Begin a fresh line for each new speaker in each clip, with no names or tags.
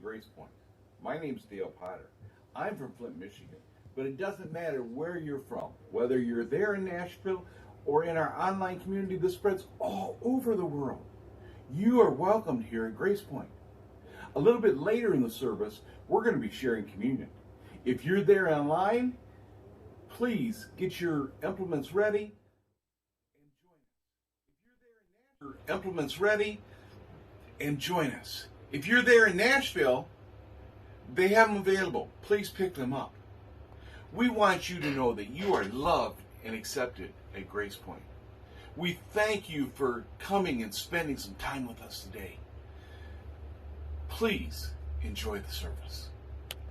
Grace Point. My name's Dale Potter. I'm from Flint, Michigan, but it doesn't matter where you're from, whether you're there in Nashville or in our online community that spreads all over the world. You are welcomed here at Grace Point. A little bit later in the service, we're going to be sharing communion. If you're there online, please get your implements ready and join us. If you're there in Nashville, they have them available. Please pick them up. We want you to know that you are loved and accepted at Grace Point. We thank you for coming and spending some time with us today. Please enjoy the service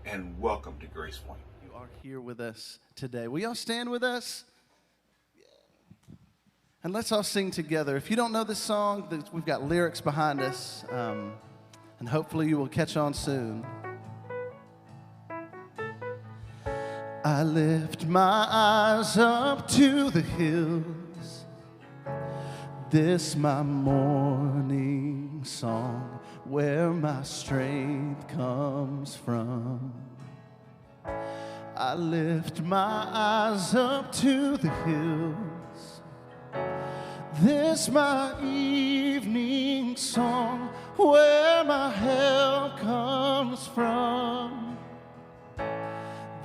and welcome to Grace Point.
You are here with us today. Will y'all stand with us? And let's all sing together. If you don't know this song, we've got lyrics behind us, and hopefully you will catch on soon. I lift my eyes up to the hills, this my morning song, where my strength comes from. I lift my eyes up to the hills, this my evening song, where my help comes from.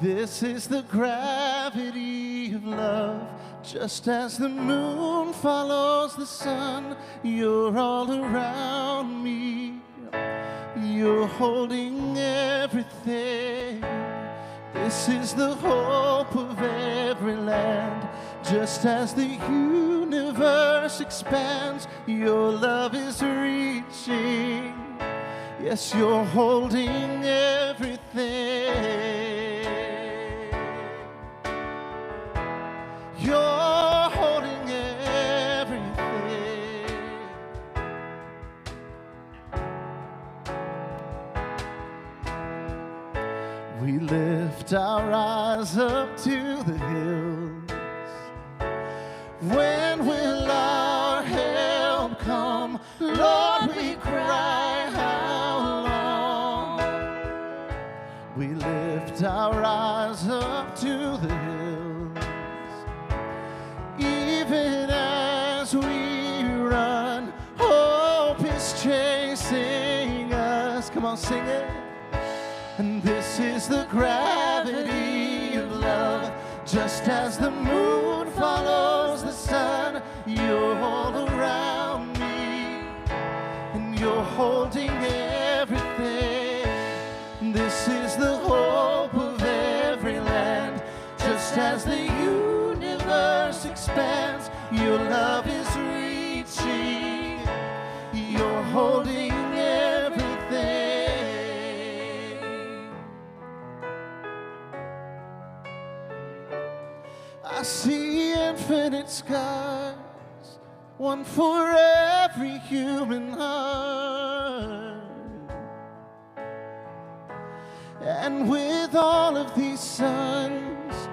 This is the gravity of love, just as the moon follows the sun. You're all around me, you're holding everything. This is the hope of every land, just as the universe expands. Your love is reaching, yes, you're holding everything. You're holding everything. We lift our eyes up to the hills. When will our help come? Lord, we cry, how long? We lift our eyes up to the hills. Even as we run, hope is chasing us. Come on, sing it. And this is the gravity of love, just as the moon follows the sun. You're all around me, and you're holding everything. This is the hope of every land, just as the universe expands. Your love is reaching, you're holding everything. I see infinite skies, one for every human heart. And with all of these suns,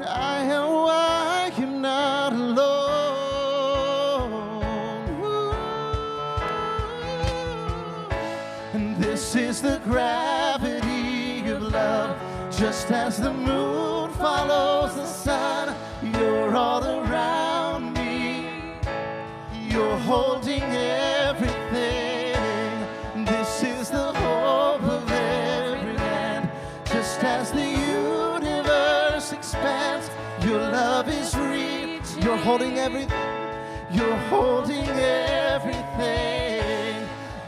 I am not alone. Ooh. And this is the gravity of love, just as the moon follows the sun. You're all around me, you're holding everything. This is the hope of every land, just as the universe expands. Your love is real, you're holding everything, you're holding everything.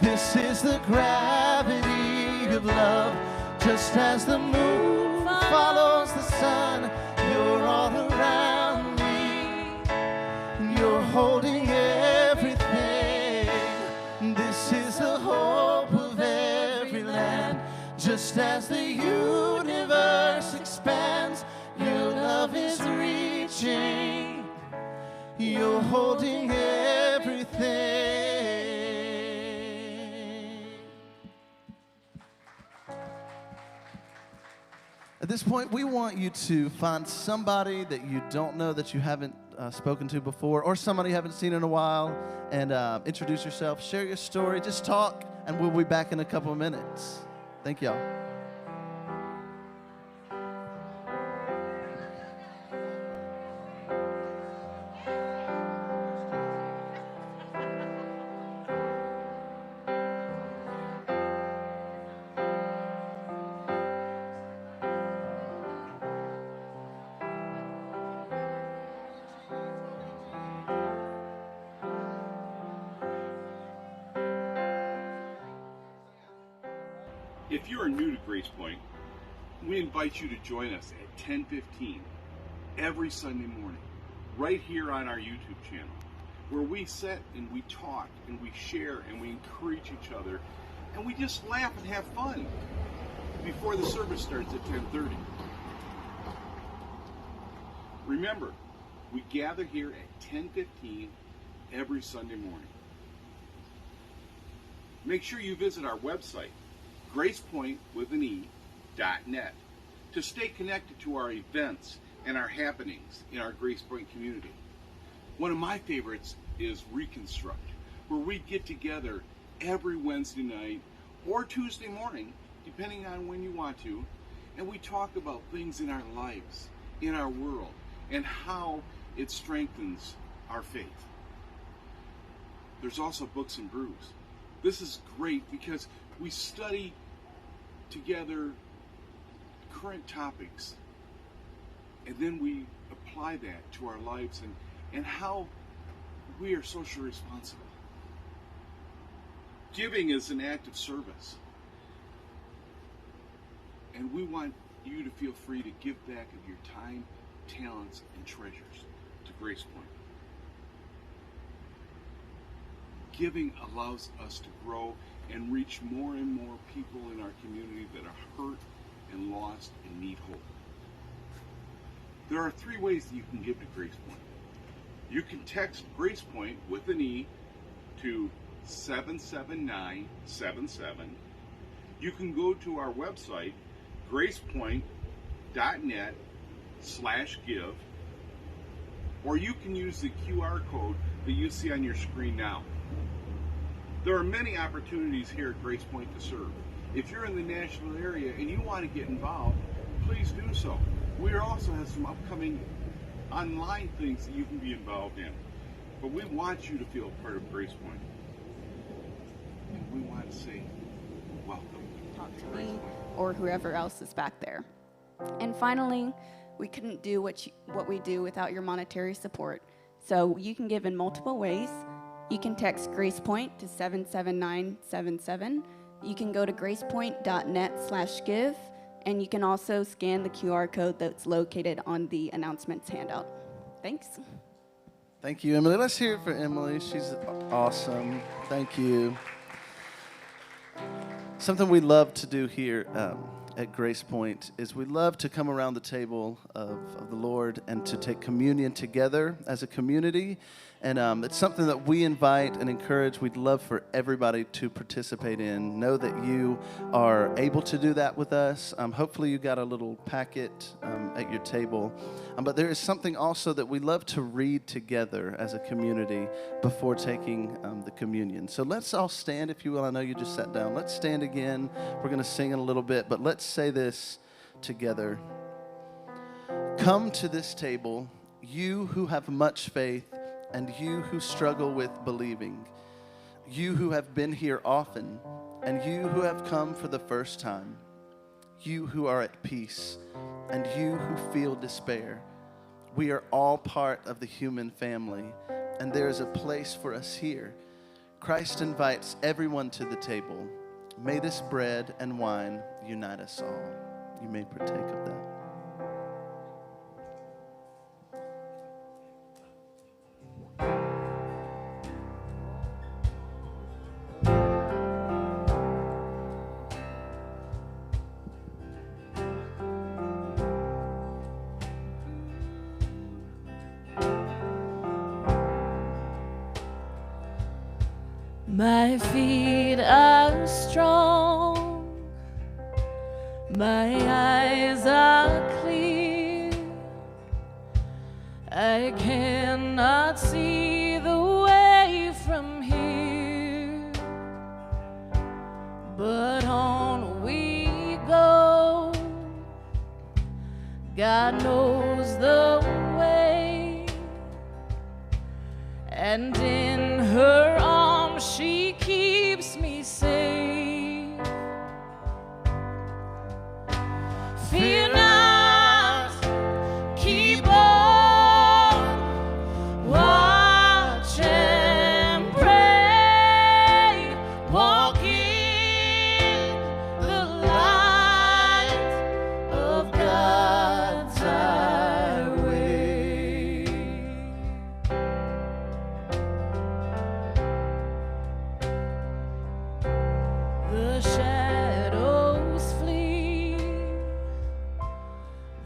This is the gravity of love, just as the moon follows the sun. You're all around me, you're holding everything. This is the hope of every land, just as the universe expands. Your love is reaching, you're holding everything. At this point, we want you to find somebody that you don't know, that you haven't spoken to before, or somebody you haven't seen in a while, and introduce yourself, share your story, just talk, and we'll be back in a couple of minutes. Thank y'all.
If you are new to Grace Point, we invite you to join us at 10:15 every Sunday morning, right here on our YouTube channel, where we sit and we talk and we share and we encourage each other and we just laugh and have fun before the service starts at 10:30. Remember, we gather here at 10:15 every Sunday morning. Make sure you visit our website, gracepoint.net, to stay connected to our events and our happenings in our Grace Point community. One of my favorites is Reconstruct, where we get together every Wednesday night or Tuesday morning, depending on when you want to, and we talk about things in our lives, in our world, and how it strengthens our faith. There's also Books and Brews. This is great because we study together current topics, and then we apply that to our lives and how we are socially responsible. Giving is an act of service, and we want you to feel free to give back of your time, talents, and treasures to Grace Point. Giving allows us to grow and reach more and more people in our community that are hurt and lost and need hope. There are 3 ways that you can give to Grace Point. You can text Grace Point with an E to 77977. You can go to our website, gracepoint.net/give, or you can use the QR code that you see on your screen now. There are many opportunities here at Grace Point to serve. If you're in the Nashville area and you want to get involved, please do so. We also have some upcoming online things that you can be involved in. But we want you to feel part of Grace Point. And we want to say welcome.
Talk to me or whoever else is back there. And finally, we couldn't do what we do without your monetary support. So you can give in multiple ways. You can text Grace Point to 77977. You can go to gracepoint.net/give, and you can also scan the QR code that's located on the announcements handout. Thanks.
Thank you, Emily. Let's hear it for Emily. She's awesome. Thank you. Something we love to do here at Grace Point is we love to come around the table of the Lord and to take communion together as a community. And it's something that we invite and encourage. We'd love for everybody to participate in. Know that you are able to do that with us. Hopefully you got a little packet at your table. But there is something also that we love to read together as a community before taking the communion. So let's all stand, if you will. I know you just sat down. Let's stand again. We're going to sing in a little bit, but let's say this together. Come to this table, you who have much faith, and you who struggle with believing, you who have been here often, and you who have come for the first time, you who are at peace, and you who feel despair. We are all part of the human family, and there is a place for us here. Christ invites everyone to the table. May this bread and wine unite us all. You may partake of that.
My feet are strong, my eyes are clear, I cannot see the way from here, but on we God knows the way, and in her arms she keeps me safe. Fear not, keep on, watch and pray, walk in the light of God's highway. The shadows flee,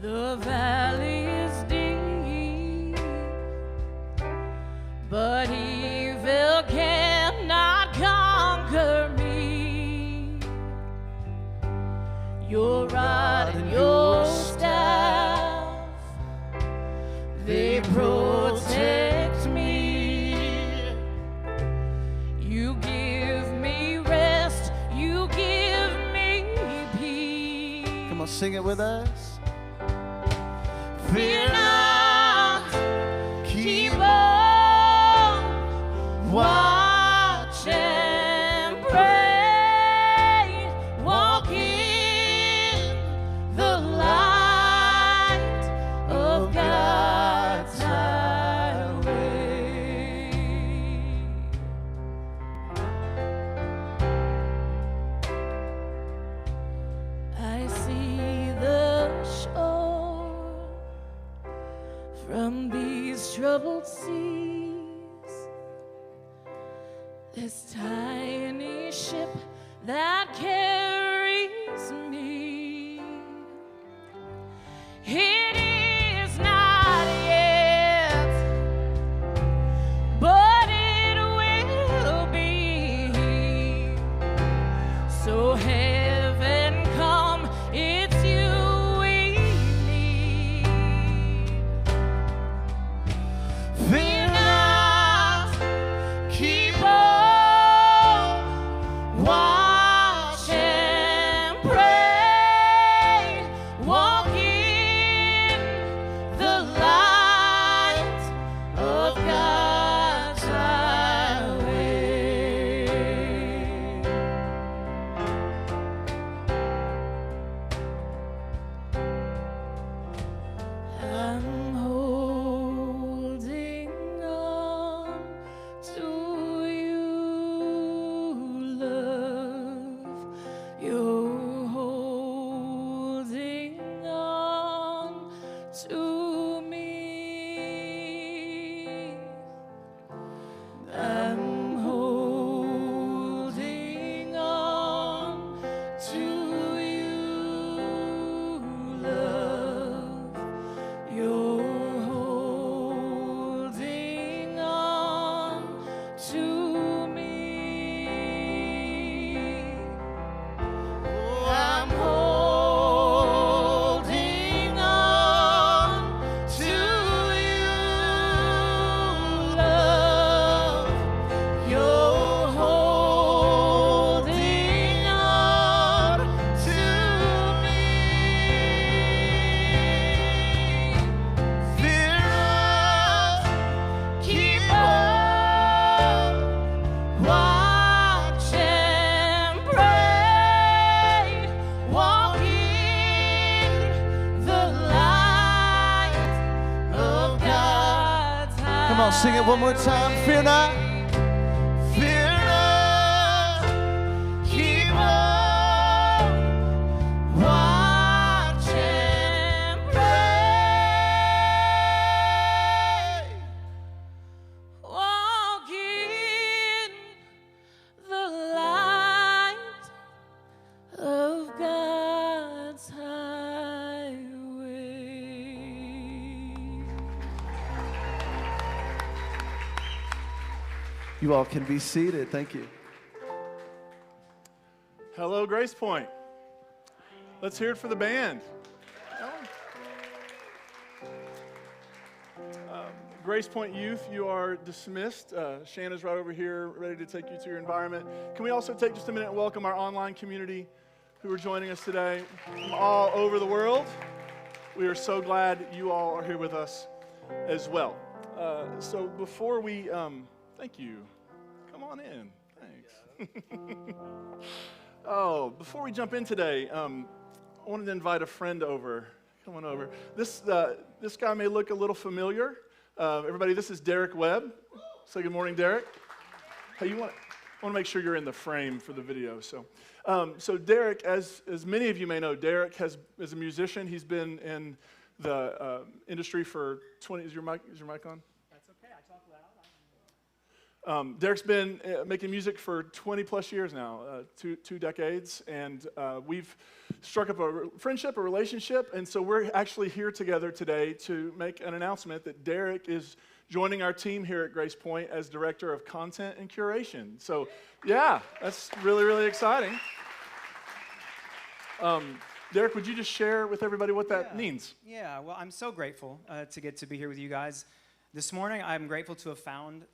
the valley is deep, but evil cannot conquer me. Your rod and your staff, they protect me. You give me rest, you give me peace.
Come on, sing it with us.
Fear not, keep on, watch and pray, walk in the light of God's highway. I see the shore from these troubled seas, this tiny ship that carries me. It is not yet, but it will be. So heaven come, it's you we need. Fear not, keep on, watch and pray, walk in the light of God's highway. I'm holding on to you, love. You're holding on to me. I'm holding on to you, love. You're holding on to me. I'm holding on to you, love. You're holding on to me.
Fear not,
Keep on, watch and pray, walk in the light of God's highway.
come on, sing it one more time. Fear not, fear not,
Keep on, watch and pray, walk in the light of God's highway.
You all can be seated. Thank you.
Hello, Grace Point. Let's hear it for the band. Grace Point Youth, you are dismissed. Shanna's right over here, ready to take you to your environment. Can we also take just a minute and welcome our online community who are joining us today from all over the world? We are so glad you all are here with us as well. So before we, thank you. Come on in. Thanks. Before we jump in today, I wanted to invite a friend over. Come on over. This guy may look a little familiar. Everybody, this is Derek Webb. Say good morning, Derek. Hey, I want to make sure you're in the frame for the video. So Derek, as many of you may know, Derek is a musician. He's been in the industry for 20. Is your mic on?
That's okay. I talk loud.
Derek's been making music for 20 plus years now, two decades, and we've struck up a friendship, a relationship, and so we're actually here together today to make an announcement that Derek is joining our team here at Grace Point as Director of Content and Curation. So, yeah, that's really, really exciting. Derek, would you just share with everybody what that means?
Yeah, well, I'm so grateful to get to be here with you guys. This morning, I'm grateful to have found,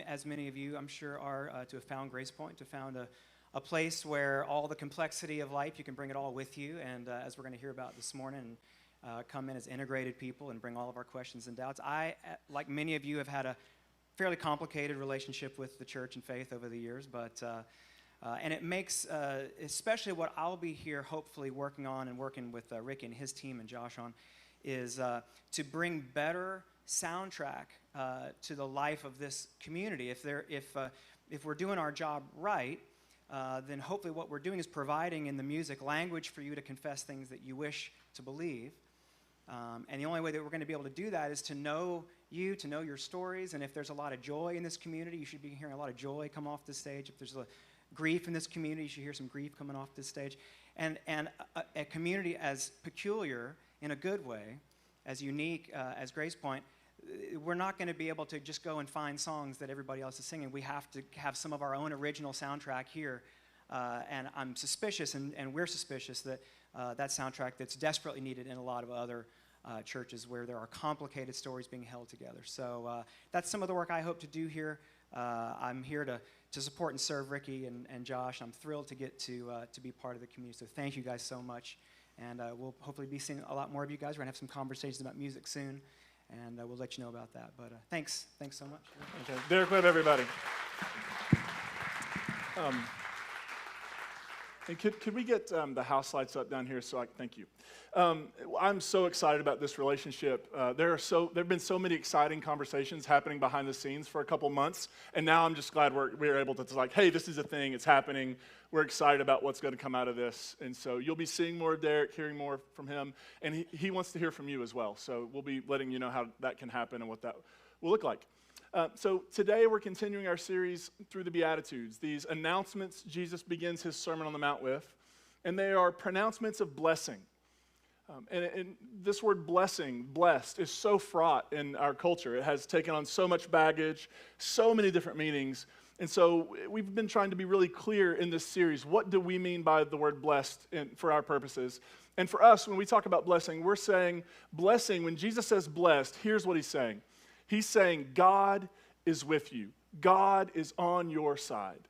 as many of you, I'm sure, are, to have found Grace Point, to found a place where all the complexity of life, you can bring it all with you, and as we're going to hear about this morning, come in as integrated people and bring all of our questions and doubts. I, like many of you, have had a fairly complicated relationship with the church and faith over the years, but and it makes, especially what I'll be here hopefully working on and working with Ricky and his team and Josh on, is to bring better soundtrack to the life of this community. If we're doing our job right, then hopefully what we're doing is providing in the music language for you to confess things that you wish to believe. And the only way that we're going to be able to do that is to know you, to know your stories. And if there's a lot of joy in this community, you should be hearing a lot of joy come off the stage. If there's a grief in this community, you should hear some grief coming off this stage. And a community as peculiar in a good way, as unique as Grace Point, we're not going to be able to just go and find songs that everybody else is singing. We have to have some of our own original soundtrack here. And I'm suspicious, and we're suspicious, that that soundtrack that's desperately needed in a lot of other churches where there are complicated stories being held together. So that's some of the work I hope to do here. I'm here to support and serve Ricky and Josh. I'm thrilled to get to be part of the community. So thank you guys so much. And we'll hopefully be seeing a lot more of you guys. We're going to have some conversations about music soon, and we'll let you know about that. But thanks so much.
Okay. Derek Webb, everybody. And could we get the house lights up down here thank you. I'm so excited about this relationship. There have been so many exciting conversations happening behind the scenes for a couple months, and now I'm just glad we're able to hey, this is a thing, it's happening. We're excited about what's going to come out of this. And so you'll be seeing more of Derek, hearing more from him, and he wants to hear from you as well. So we'll be letting you know how that can happen and what that will look like. So today we're continuing our series through the Beatitudes, these announcements Jesus begins his Sermon on the Mount with, and they are pronouncements of blessing. And this word blessing, blessed, is so fraught in our culture. It has taken on so much baggage, so many different meanings. And so we've been trying to be really clear in this series. What do we mean by the word blessed for our purposes? And for us, when we talk about blessing, we're saying blessing. When Jesus says blessed, here's what he's saying. He's saying God is with you. God is on your side.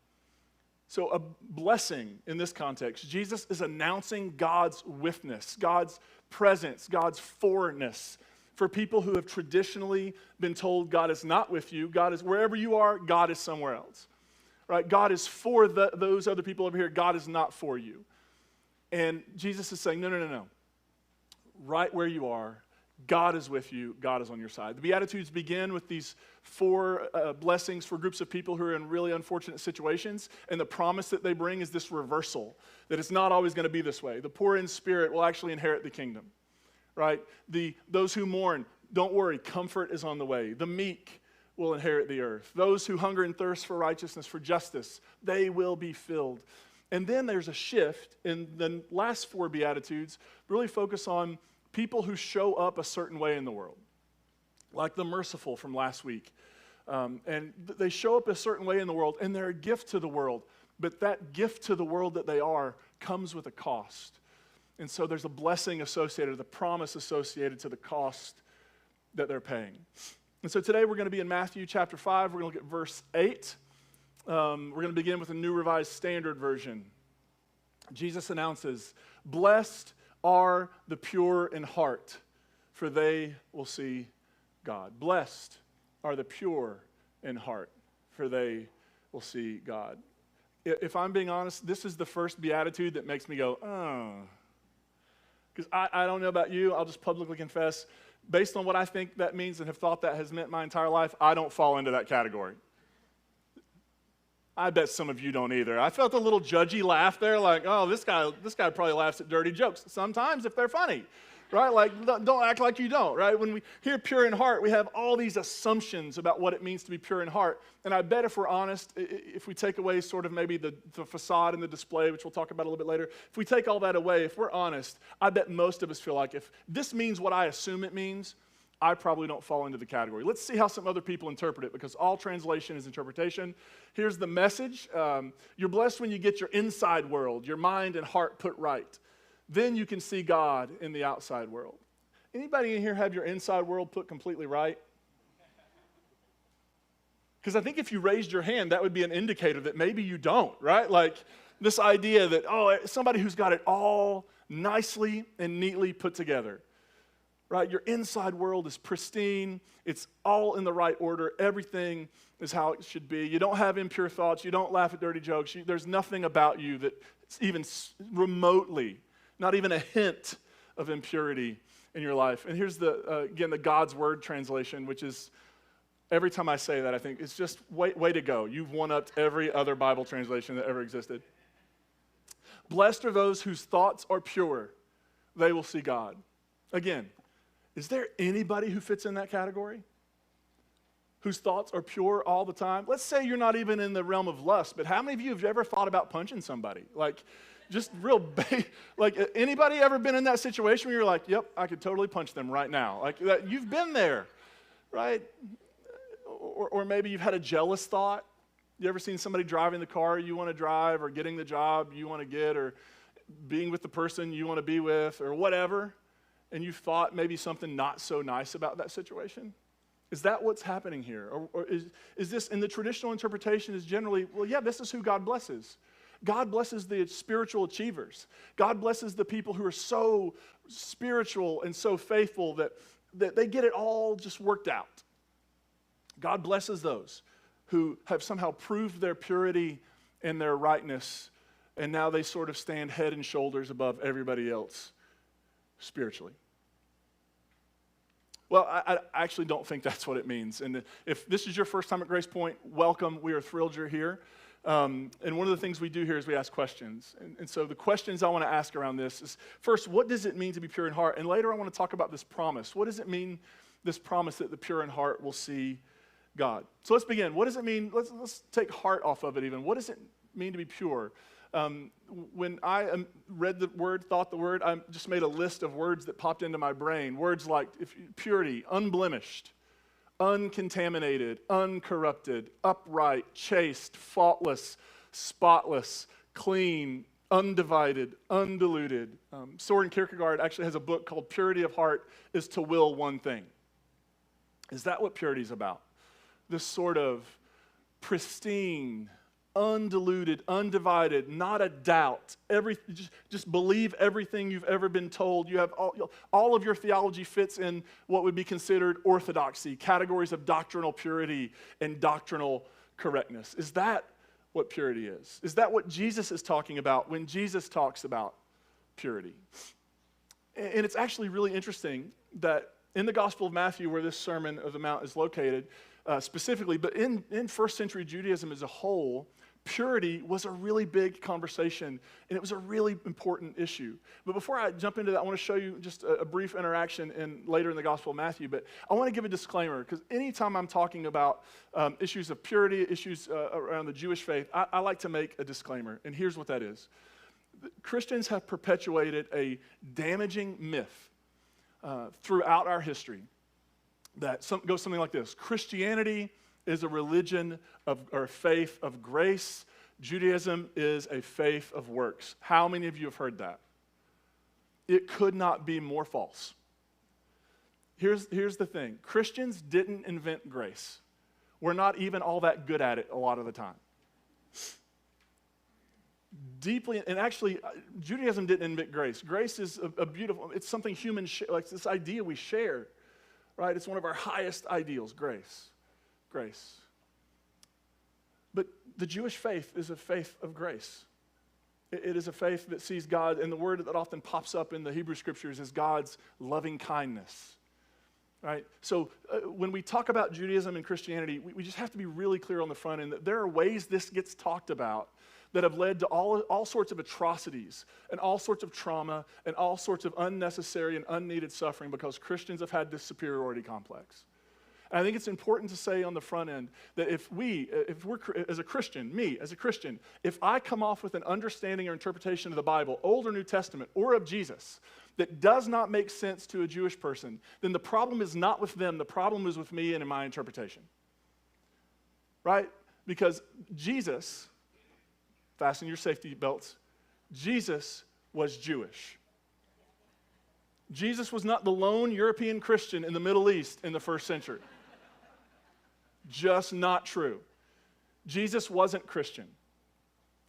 So a blessing in this context, Jesus is announcing God's withness, God's presence, God's forness for people who have traditionally been told God is not with you. God is wherever you are, God is somewhere else. Right? God is for those other people over here. God is not for you. And Jesus is saying, no. Right where you are, God is with you. God is on your side. The Beatitudes begin with these 4 blessings for groups of people who are in really unfortunate situations. And the promise that they bring is this reversal, that it's not always going to be this way. The poor in spirit will actually inherit the kingdom, right? Those who mourn, don't worry, comfort is on the way. The meek will inherit the earth. Those who hunger and thirst for righteousness, for justice, they will be filled. And then there's a shift in the last 4 Beatitudes, really focus on people who show up a certain way in the world, like the merciful from last week. And they show up a certain way in the world, and they're a gift to the world. But that gift to the world that they are comes with a cost. And so there's a blessing associated, the promise associated to the cost that they're paying. And so today we're going to be in Matthew chapter 5. We're going to look at verse 8. We're going to begin with a New Revised Standard Version. Jesus announces, "Blessed are the pure in heart, for they will see God. Blessed are the pure in heart, for they will see God. If I'm being honest, this is the first beatitude that makes me go, oh. Because I don't know about you, I'll just publicly confess, based on what I think that means and have thought that has meant my entire life, I don't fall into that category. I bet some of you don't either. I felt a little judgy laugh there, like, oh, this guy probably laughs at dirty jokes. Sometimes if they're funny, right? Like, don't act like you don't, right? When we hear pure in heart, we have all these assumptions about what it means to be pure in heart. And I bet if we're honest, if we take away sort of maybe the facade and the display, which we'll talk about a little bit later, if we take all that away, if we're honest, I bet most of us feel like if this means what I assume it means, I probably don't fall into the category. Let's see how some other people interpret it, because all translation is interpretation. Here's the message. You're blessed when you get your inside world, your mind and heart put right. Then you can see God in the outside world. Anybody in here have your inside world put completely right? Because I think if you raised your hand, that would be an indicator that maybe you don't, right? Like this idea that, oh, somebody who's got it all nicely and neatly put together. Right? Your inside world is pristine. It's all in the right order. Everything is how it should be. You don't have impure thoughts. You don't laugh at dirty jokes. There's nothing about you that's even remotely, not even a hint of impurity in your life. And here's again, the God's Word translation, which is, every time I say that, I think it's just way to go. You've one-upped every other Bible translation that ever existed. Blessed are those whose thoughts are pure. They will see God. Again, is there anybody who fits in that category? Whose thoughts are pure all the time? Let's say you're not even in the realm of lust, but how many of you have ever thought about punching somebody? Like, just like anybody ever been in that situation where you're like, yep, I could totally punch them right now? Like, you've been there, right? Or maybe you've had a jealous thought. You ever seen somebody driving the car you want to drive, or getting the job you want to get, or being with the person you want to be with, or whatever? And you've thought maybe something not so nice about that situation? Is that what's happening here? Or is this, in the traditional interpretation, is generally, well, yeah, this is who God blesses. God blesses the spiritual achievers. God blesses the people who are so spiritual and so faithful that they get it all just worked out. God blesses those who have somehow proved their purity and their rightness, and now they sort of stand head and shoulders above everybody else spiritually. Well, I actually don't think that's what it means. And if this is your first time at Grace Point, welcome. We are thrilled you're here. And one of the things we do here is we ask questions. And so the questions I want to ask around this is, first, what does it mean to be pure in heart? And later I want to talk about this promise. What does it mean, this promise that the pure in heart will see God? So let's begin. What does it mean? Let's take heart off of it even. What does it mean to be pure? When I read the word, thought the word, I just made a list of words that popped into my brain. Words like purity, unblemished, uncontaminated, uncorrupted, upright, chaste, faultless, spotless, clean, undivided, undiluted. Soren Kierkegaard actually has a book called Purity of Heart is to Will One Thing. Is that what purity is about? This sort of pristine, undiluted, undivided, not a doubt. Just believe everything you've ever been told. You have all of your theology fits in what would be considered orthodoxy, categories of doctrinal purity and doctrinal correctness. Is that what purity is? Is that what Jesus is talking about when Jesus talks about purity? And it's actually really interesting that in the Gospel of Matthew, where this Sermon of the Mount is located, specifically, but in first century Judaism as a whole, purity was a really big conversation, and it was a really important issue. But before I jump into that, I want to show you just a brief interaction later in the Gospel of Matthew. But I want to give a disclaimer, because anytime I'm talking about issues of purity, issues around the Jewish faith, I like to make a disclaimer, and here's what that is. Christians have perpetuated a damaging myth throughout our history that goes something like this: Christianity is a religion or a faith of grace. Judaism is a faith of works. How many of you have heard that? It could not be more false. Here's the thing. Christians didn't invent grace. We're not even all that good at it a lot of the time. deeply, and actually, Judaism didn't invent grace. Grace is a beautiful, it's something human, like this idea we share, right? It's one of our highest ideals, grace. Grace. But the Jewish faith is a faith of grace. It is a faith that sees God, and the word that often pops up in the Hebrew scriptures is God's loving kindness. Right? So when we talk about Judaism and Christianity, we just have to be really clear on the front end that there are ways this gets talked about that have led to all sorts of atrocities and all sorts of trauma and all sorts of unnecessary and unneeded suffering because Christians have had this superiority complex. And I think it's important to say on the front end that if we're as a Christian, me as a Christian, if I come off with an understanding or interpretation of the Bible, Old or New Testament, or of Jesus, that does not make sense to a Jewish person, then the problem is not with them, the problem is with me and in my interpretation. Right? Because Jesus, fasten your safety belts, Jesus was Jewish. Jesus was not the lone European Christian in the Middle East in the first century. Just not true. Jesus wasn't Christian.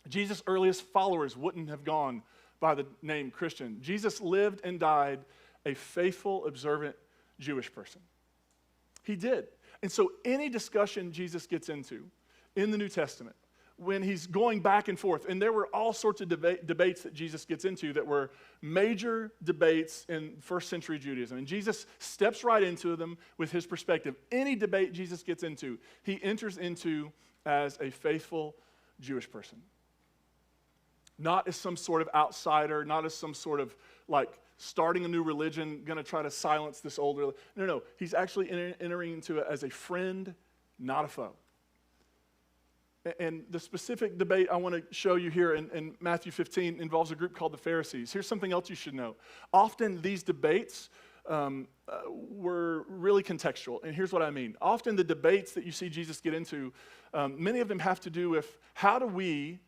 Jesus' earliest followers wouldn't have gone by the name Christian. Jesus lived and died a faithful, observant Jewish person. He did. And so any discussion Jesus gets into in the New Testament, when he's going back and forth, and there were all sorts of debates that Jesus gets into that were major debates in first century Judaism. And Jesus steps right into them with his perspective. Any debate Jesus gets into, he enters into as a faithful Jewish person. Not as some sort of outsider, not as some sort of like starting a new religion, going to try to silence this old religion. No. He's actually entering into it as a friend, not a foe. And the specific debate I want to show you here in Matthew 15 involves a group called the Pharisees. Here's something else you should know. Often these debates were really contextual, and here's what I mean. Often the debates that you see Jesus get into, many of them have to do with how do we,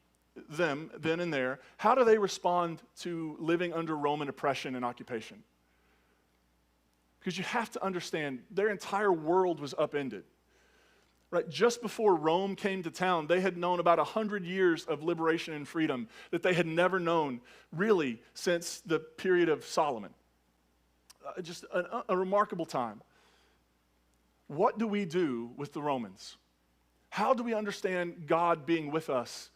them, then and there, how do they respond to living under Roman oppression and occupation? Because you have to understand, their entire world was upended. Right, just before Rome came to town, they had known about 100 years of liberation and freedom that they had never known, really, since the period of Solomon. Just a remarkable time. What do we do with the Romans? How do we understand God being with us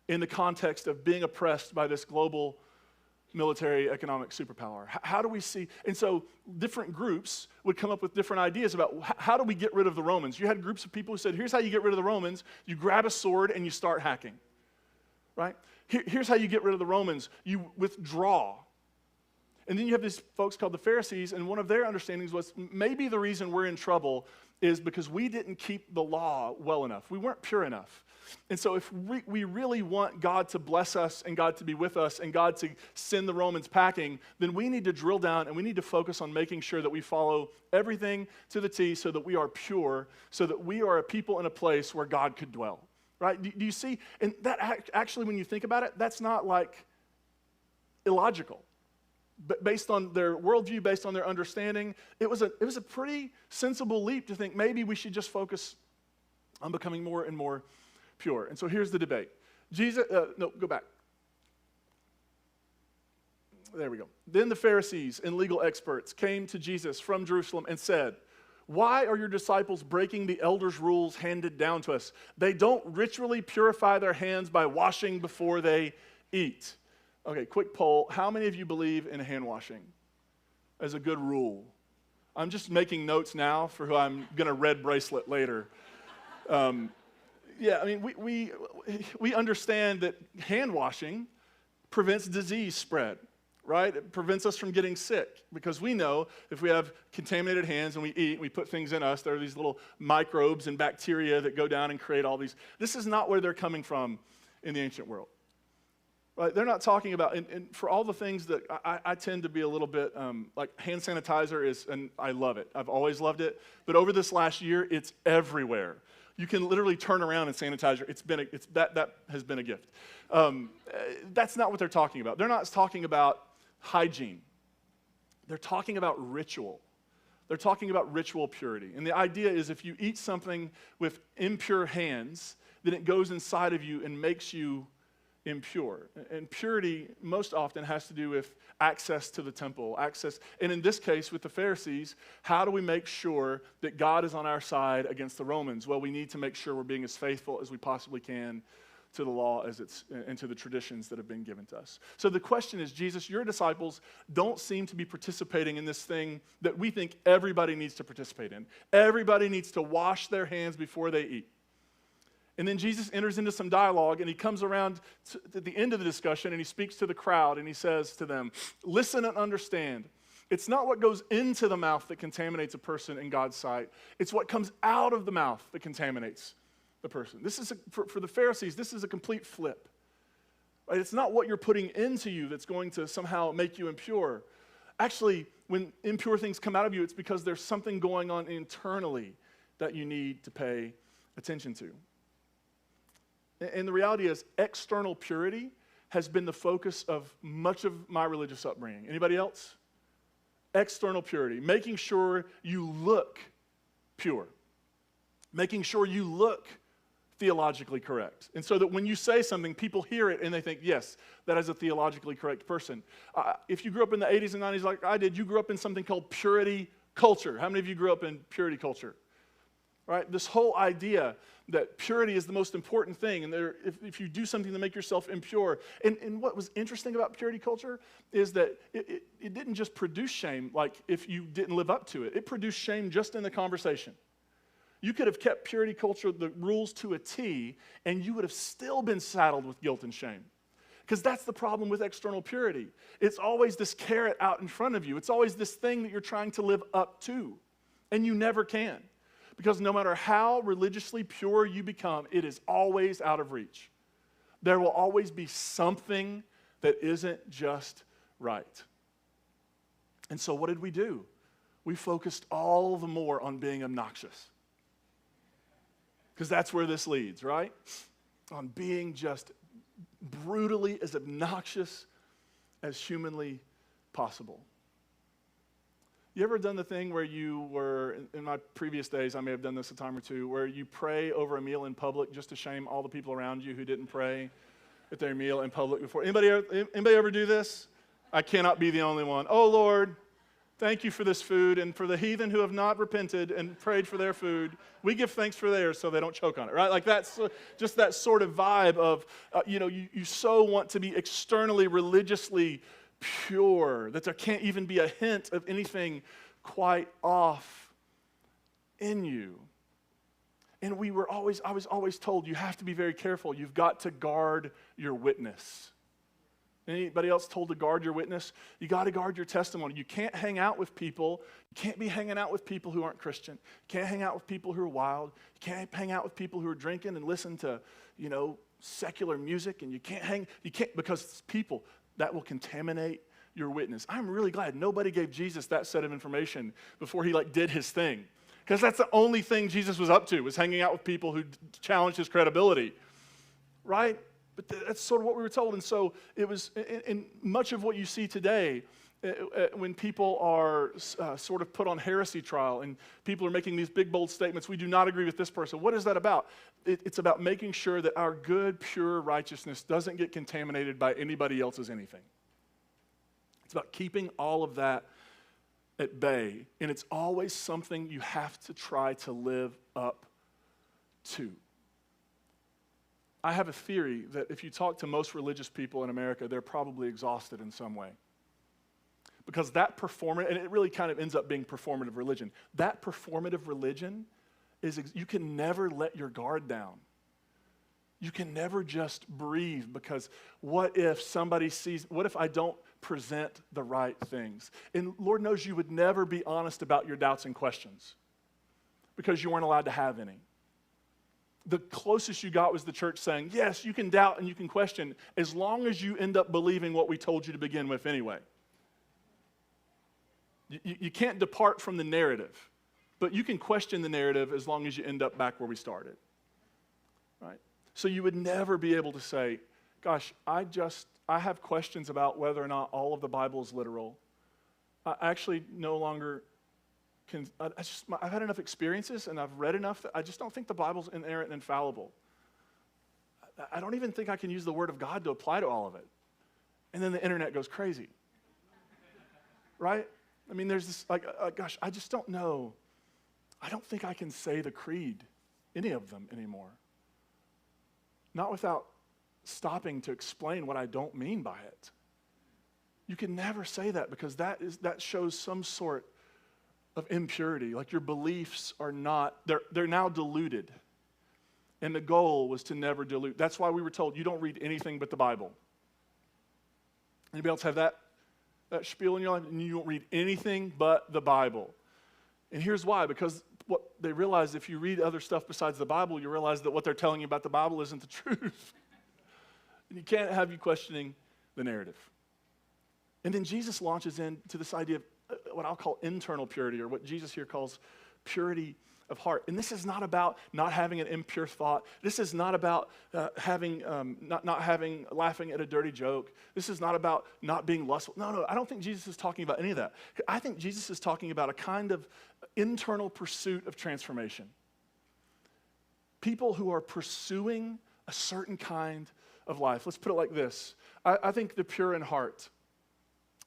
in the context of being oppressed by this global military economic superpower? How do we see? And so different groups would come up with different ideas about how do we get rid of the Romans. You had groups of people who said, here's how you get rid of the Romans. You grab a sword and you start hacking, right? Here's how you get rid of the Romans. You withdraw. And then you have these folks called the Pharisees, and one of their understandings was maybe the reason we're in trouble is because we didn't keep the law well enough. We weren't pure enough. And so if we really want God to bless us and God to be with us and God to send the Romans packing, then we need to drill down and we need to focus on making sure that we follow everything to the T so that we are pure, so that we are a people in a place where God could dwell. Right? Do you see? And that actually, when you think about it, that's not like illogical. But based on their worldview, based on their understanding, it was a pretty sensible leap to think maybe we should just focus on becoming more and more pure. And so here's the debate. Go back. There we go. Then the Pharisees and legal experts came to Jesus from Jerusalem and said, "Why are your disciples breaking the elders' rules handed down to us? They don't ritually purify their hands by washing before they eat." Okay, quick poll. How many of you believe in hand washing as a good rule? I'm just making notes now for who I'm going to red bracelet later. Yeah, I mean, we understand that hand washing prevents disease spread, right? It prevents us from getting sick because we know if we have contaminated hands and we eat, we put things in us, there are these little microbes and bacteria that go down and create all these. This is not where they're coming from in the ancient world. Right? They're not talking about, and for all the things that I tend to be a little bit, like hand sanitizer is, and I love it. I've always loved it. But over this last year, it's everywhere. You can literally turn around and sanitize. That has been a gift. That's not what they're talking about. They're not talking about hygiene. They're talking about ritual. They're talking about ritual purity. And the idea is if you eat something with impure hands, then it goes inside of you and makes you impure. And purity most often has to do with access to the temple, access. And in this case, with the Pharisees, how do we make sure that God is on our side against the Romans? Well, we need to make sure we're being as faithful as we possibly can to the law as it's and to the traditions that have been given to us. So the question is, Jesus, your disciples don't seem to be participating in this thing that we think everybody needs to participate in. Everybody needs to wash their hands before they eat. And then Jesus enters into some dialogue, and he comes around at the end of the discussion, and he speaks to the crowd, and he says to them, listen and understand. It's not what goes into the mouth that contaminates a person in God's sight. It's what comes out of the mouth that contaminates the person. This is for the Pharisees, this is a complete flip. Right? It's not what you're putting into you that's going to somehow make you impure. Actually, when impure things come out of you, it's because there's something going on internally that you need to pay attention to. And the reality is, external purity has been the focus of much of my religious upbringing. Anybody else? External purity, making sure you look pure, making sure you look theologically correct. And so that when you say something, people hear it and they think, yes, that is a theologically correct person. If you grew up in the 80s and 90s like I did, you grew up in something called purity culture. How many of you grew up in purity culture? Right? This whole idea that purity is the most important thing, and if you do something to make yourself impure. And what was interesting about purity culture is that it didn't just produce shame, like if you didn't live up to it. It produced shame just in the conversation. You could have kept purity culture, the rules to a T, and you would have still been saddled with guilt and shame. Because that's the problem with external purity. It's always this carrot out in front of you. It's always this thing that you're trying to live up to, and you never can. Because no matter how religiously pure you become, it is always out of reach. There will always be something that isn't just right. And so what did we do? We focused all the more on being obnoxious. Because that's where this leads, right? On being just brutally as obnoxious as humanly possible. You ever done the thing where you were, in my previous days, I may have done this a time or two, where you pray over a meal in public just to shame all the people around you who didn't pray at their meal in public before? Anybody ever do this? I cannot be the only one. Oh, Lord, thank you for this food, and for the heathen who have not repented and prayed for their food, we give thanks for theirs so they don't choke on it, right? Like that's just that sort of vibe of, you so want to be externally, religiously pure, that there can't even be a hint of anything quite off in you. And I was always told, you have to be very careful. You've got to guard your witness. Anybody else told to guard your witness? You got to guard your testimony. You can't hang out with people. You can't be hanging out with people who aren't Christian. You can't hang out with people who are wild. You can't hang out with people who are drinking and listen to, secular music. And you can't because it's people that will contaminate your witness. I'm really glad nobody gave Jesus that set of information before he did his thing. Because that's the only thing Jesus was up to, was hanging out with people who challenged his credibility. Right? But that's sort of what we were told. And so it was, in much of what you see today, when people are sort of put on heresy trial and people are making these big, bold statements, we do not agree with this person. What is that about? It's about making sure that our good, pure righteousness doesn't get contaminated by anybody else's anything. It's about keeping all of that at bay. And it's always something you have to try to live up to. I have a theory that if you talk to most religious people in America, they're probably exhausted in some way. Because that and it really kind of ends up being performative religion. That performative religion is, you can never let your guard down. You can never just breathe, because what if I don't present the right things? And Lord knows you would never be honest about your doubts and questions because you weren't allowed to have any. The closest you got was the church saying, yes, you can doubt and you can question as long as you end up believing what we told you to begin with anyway. You can't depart from the narrative, but you can question the narrative as long as you end up back where we started. Right? So you would never be able to say, gosh, I have questions about whether or not all of the Bible is literal. I actually no longer can, I've had enough experiences and I've read enough that I just don't think the Bible's inerrant and infallible. I don't even think I can use the word of God to apply to all of it. And then the internet goes crazy. Right? I mean, there's this, gosh, I just don't know. I don't think I can say the creed, any of them anymore. Not without stopping to explain what I don't mean by it. You can never say that because that shows some sort of impurity. Like your beliefs are not, they're now diluted. And the goal was to never dilute. That's why we were told you don't read anything but the Bible. Anybody else have that spiel in your life? And you don't read anything but the Bible. And here's why, because what they realize, if you read other stuff besides the Bible, you realize that what they're telling you about the Bible isn't the truth. And you can't have you questioning the narrative. And then Jesus launches into this idea of what I'll call internal purity, or what Jesus here calls purity of heart. And this is not about not having an impure thought. This is not about laughing at a dirty joke. This is not about not being lustful. No, I don't think Jesus is talking about any of that. I think Jesus is talking about a kind of internal pursuit of transformation. People who are pursuing a certain kind of life. Let's put it like this. I think the pure in heart,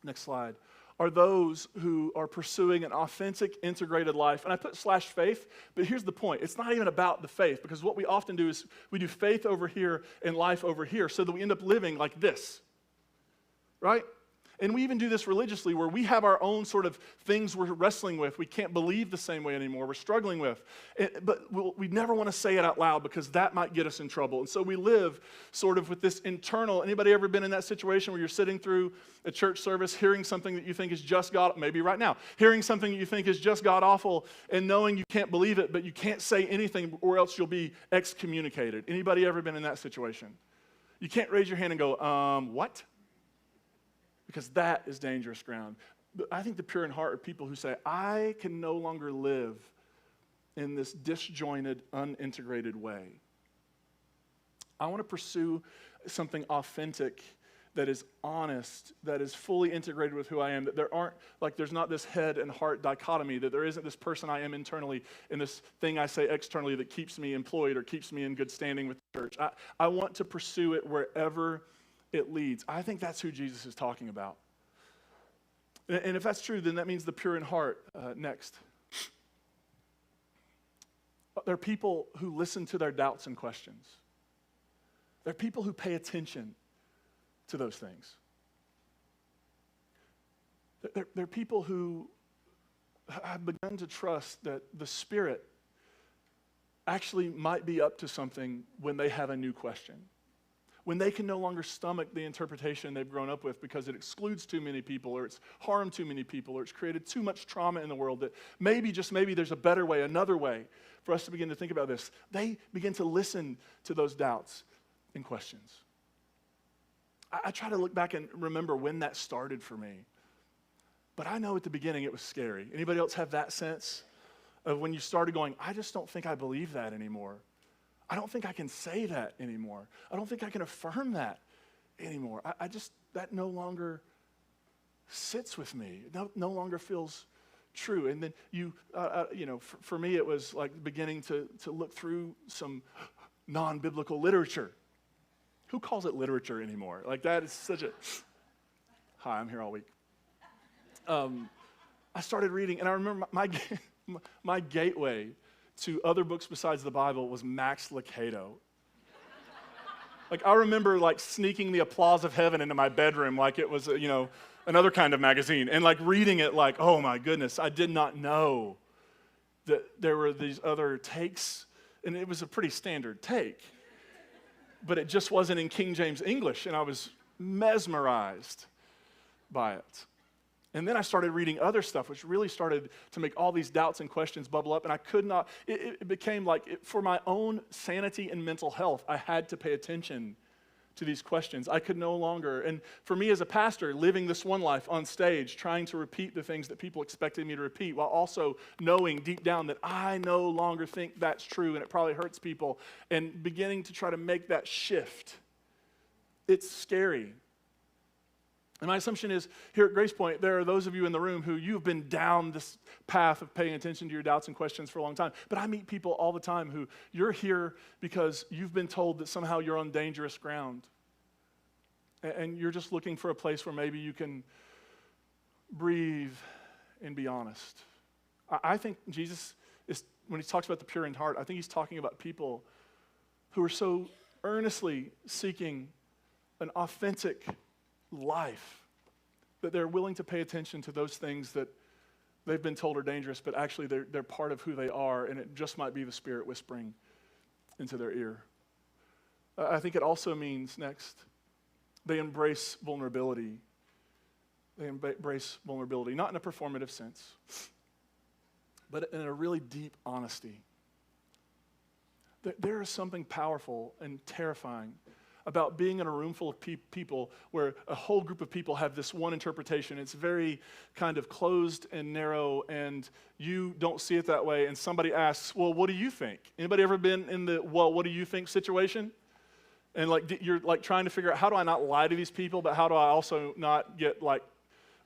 next slide, are those who are pursuing an authentic, integrated life. And I put /faith, but here's the point. It's not even about the faith, because what we often do is we do faith over here and life over here so that we end up living like this, right? And we even do this religiously where we have our own sort of things we're wrestling with. We can't believe the same way anymore. We're struggling with. But we never want to say it out loud because that might get us in trouble. And so we live sort of with this internal. Anybody ever been in that situation where you're sitting through a church service, hearing something that you think is just God, maybe right now, hearing something that you think is just God awful and knowing you can't believe it, but you can't say anything or else you'll be excommunicated. Anybody ever been in that situation? You can't raise your hand and go, what? Because that is dangerous ground. But I think the pure in heart are people who say, I can no longer live in this disjointed, unintegrated way. I want to pursue something authentic that is honest, that is fully integrated with who I am, that there's not this head and heart dichotomy, that there isn't this person I am internally and this thing I say externally that keeps me employed or keeps me in good standing with the church. I want to pursue it wherever it leads. I think that's who Jesus is talking about. And if that's true, then that means the pure in heart. Next. There are people who listen to their doubts and questions. There are people who pay attention to those things. There are people who have begun to trust that the Spirit actually might be up to something when they have a new question. When they can no longer stomach the interpretation they've grown up with because it excludes too many people, or it's harmed too many people, or it's created too much trauma in the world, that maybe, just maybe, there's a better way, another way for us to begin to think about this. They begin to listen to those doubts and questions. I try to look back and remember when that started for me. But I know at the beginning it was scary. Anybody else have that sense of when you started going, I just don't think I believe that anymore? I don't think I can say that anymore. I don't think I can affirm that anymore. That no longer sits with me. It no longer feels true. And then for me it was like beginning to look through some non-biblical literature. Who calls it literature anymore? Like that is such a, hi, I'm here all week. I started reading, and I remember my gateway to other books besides the Bible was Max Lucado. Like I remember like sneaking the Applause of Heaven into my bedroom like it was, another kind of magazine, and like reading it like, oh my goodness, I did not know that there were these other takes, and it was a pretty standard take, but it just wasn't in King James English, and I was mesmerized by it. And then I started reading other stuff, which really started to make all these doubts and questions bubble up, and I could not, it became like, for my own sanity and mental health, I had to pay attention to these questions. I could no longer, and for me as a pastor, living this one life on stage, trying to repeat the things that people expected me to repeat, while also knowing deep down that I no longer think that's true, and it probably hurts people, and beginning to try to make that shift. It's scary. And my assumption is, here at Grace Point, there are those of you in the room who you've been down this path of paying attention to your doubts and questions for a long time. But I meet people all the time who you're here because you've been told that somehow you're on dangerous ground. And you're just looking for a place where maybe you can breathe and be honest. I think Jesus is, when he talks about the pure in heart, I think he's talking about people who are so earnestly seeking an authentic life that they're willing to pay attention to those things that they've been told are dangerous, but actually they're part of who they are, and it just might be the Spirit whispering into their ear. I think it also means, next, they embrace vulnerability. They embrace vulnerability, not in a performative sense, but in a really deep honesty. There is something powerful and terrifying about being in a room full of people where a whole group of people have this one interpretation. It's very kind of closed and narrow, and you don't see it that way, and somebody asks, well, what do you think? Anybody ever been in the, well, what do you think situation? And you're trying to figure out, how do I not lie to these people, but how do I also not get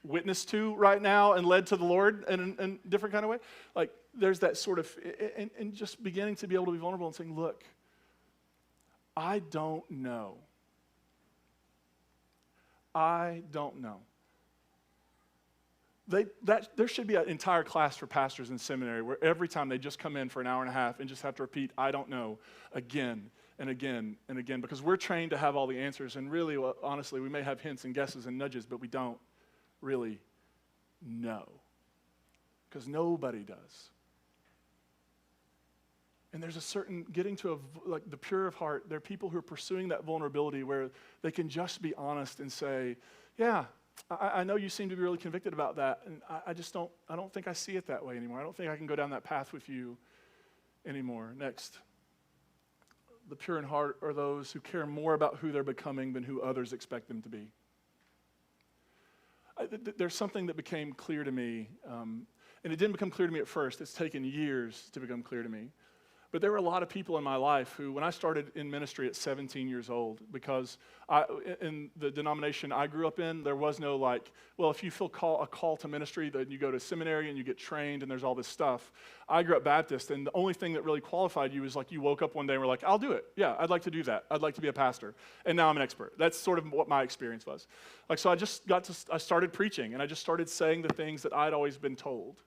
witnessed to right now and led to the Lord in a different kind of way? There's that sort of, and just beginning to be able to be vulnerable and saying, look, I don't know. I don't know. There should be an entire class for pastors in seminary where every time they just come in for an hour and a half and just have to repeat, I don't know, again and again and again, because we're trained to have all the answers, and really, honestly, we may have hints and guesses and nudges, but we don't really know, because nobody does. And there's a certain, getting to the pure of heart, there are people who are pursuing that vulnerability where they can just be honest and say, yeah, I know you seem to be really convicted about that, and I don't think I see it that way anymore. I don't think I can go down that path with you anymore. Next, the pure in heart are those who care more about who they're becoming than who others expect them to be. There's something that became clear to me, and it didn't become clear to me at first. It's taken years to become clear to me. But there were a lot of people in my life who, when I started in ministry at 17 years old, because in the denomination I grew up in, there was no well, if you feel a call to ministry, then you go to seminary and you get trained and there's all this stuff. I grew up Baptist, and the only thing that really qualified you is you woke up one day and were like, I'll do it. Yeah, I'd like to do that. I'd like to be a pastor. And now I'm an expert. That's sort of what my experience was. So I started preaching, and I just started saying the things that I'd always been told.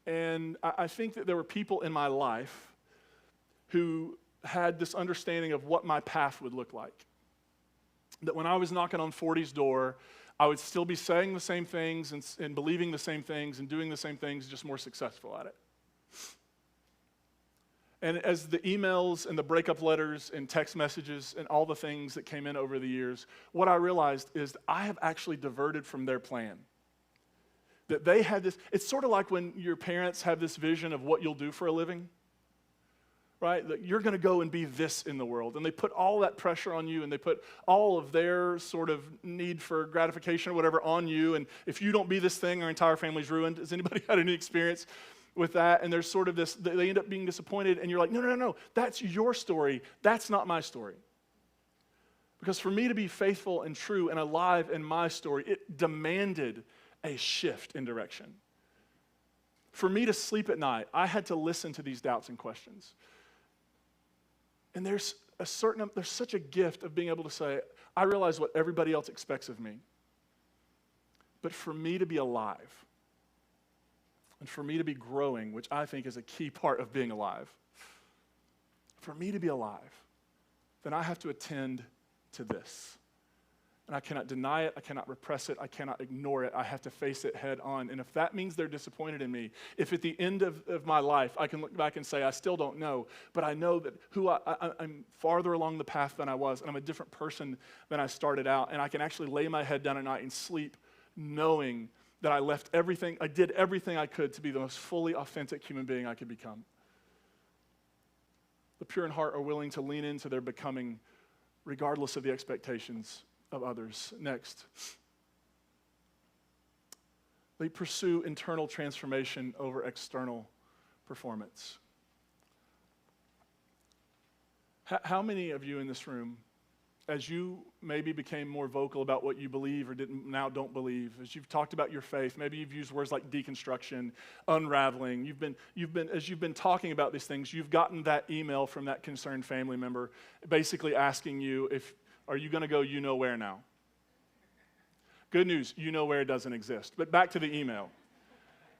And I think that there were people in my life who had this understanding of what my path would look like. That when I was knocking on 40's door, I would still be saying the same things and believing the same things and doing the same things, just more successful at it. And as the emails and the breakup letters and text messages and all the things that came in over the years, what I realized is I have actually diverted from their plan. That they had this, it's sort of like when your parents have this vision of what you'll do for a living, right? That you're going to go and be this in the world. And they put all that pressure on you, and they put all of their sort of need for gratification or whatever on you. And if you don't be this thing, our entire family's ruined. Has anybody had any experience with that? And there's sort of this, they end up being disappointed, and you're like, no, that's your story. That's not my story. Because for me to be faithful and true and alive in my story, it demanded a shift in direction. For me to sleep at night, I had to listen to these doubts and questions. And there's such a gift of being able to say, I realize what everybody else expects of me. But for me to be alive, and for me to be growing, which I think is a key part of being alive, for me to be alive, then I have to attend to this. And I cannot deny it, I cannot repress it, I cannot ignore it, I have to face it head on. And if that means they're disappointed in me, if at the end of my life I can look back and say, I still don't know, but I know that I'm farther along the path than I was, and I'm a different person than I started out, and I can actually lay my head down at night and sleep knowing that I did everything I could to be the most fully authentic human being I could become. The pure in heart are willing to lean into their becoming regardless of the expectations of others. Next, they pursue internal transformation over external performance. How many of you in this room as you maybe became more vocal about what you believe or don't believe, as you've talked about your faith, maybe you've used words like deconstruction, unraveling, as you've been talking about these things, you've gotten that email from that concerned family member basically asking you, are you going to go you know where now? Good news, you know where doesn't exist. But back to the email.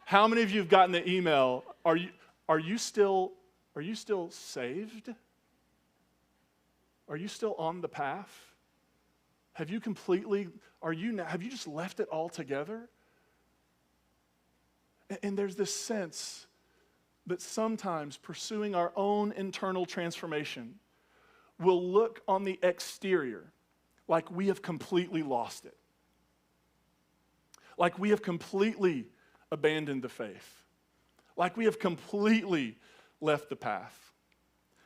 How many of you have gotten the email, are you still saved? Are you still on the path? Have you just left it all together? And there's this sense that sometimes pursuing our own internal transformation will look on the exterior like we have completely lost it. Like we have completely abandoned the faith. Like we have completely left the path.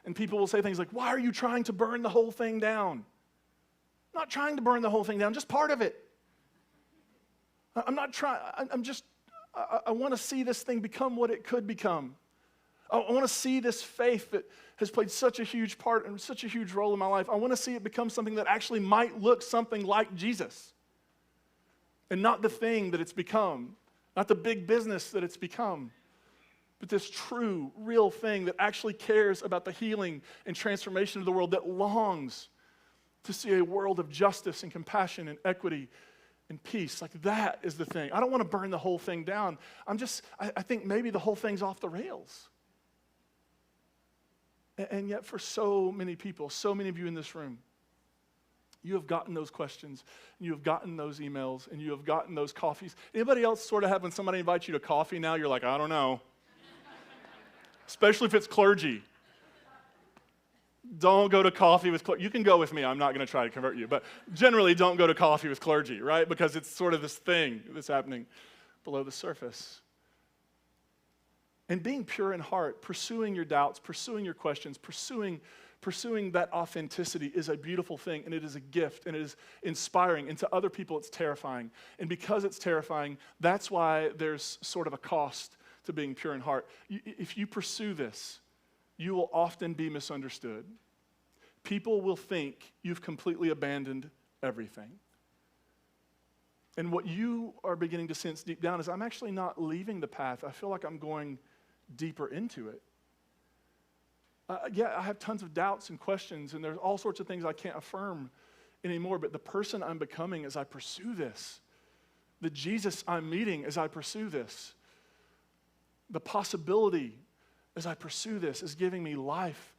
And people will say things like, why are you trying to burn the whole thing down? I'm not trying to burn the whole thing down, just part of it. I want to see this thing become what it could become. I want to see this faith that has played such a huge part and such a huge role in my life. I want to see it become something that actually might look something like Jesus. And not the thing that it's become, not the big business that it's become, but this true, real thing that actually cares about the healing and transformation of the world, that longs to see a world of justice and compassion and equity and peace. Like that is the thing. I don't want to burn the whole thing down. I think maybe the whole thing's off the rails. And yet for so many people, so many of you in this room, you have gotten those questions, and you have gotten those emails, and you have gotten those coffees. Anybody else sort of have when somebody invites you to coffee now, you're like, I don't know. Especially if it's clergy. Don't go to coffee with clergy. You can go with me. I'm not going to try to convert you. But generally, don't go to coffee with clergy, right? Because it's sort of this thing that's happening below the surface. And being pure in heart, pursuing your doubts, pursuing your questions, pursuing that authenticity is a beautiful thing, and it is a gift, and it is inspiring. And to other people, it's terrifying. And because it's terrifying, that's why there's sort of a cost to being pure in heart. If you pursue this, you will often be misunderstood. People will think you've completely abandoned everything. And what you are beginning to sense deep down is, I'm actually not leaving the path. I feel like I'm going deeper into it. I have tons of doubts and questions, and there's all sorts of things I can't affirm anymore, but the person I'm becoming as I pursue this, the Jesus I'm meeting as I pursue this, the possibility as I pursue this is giving me life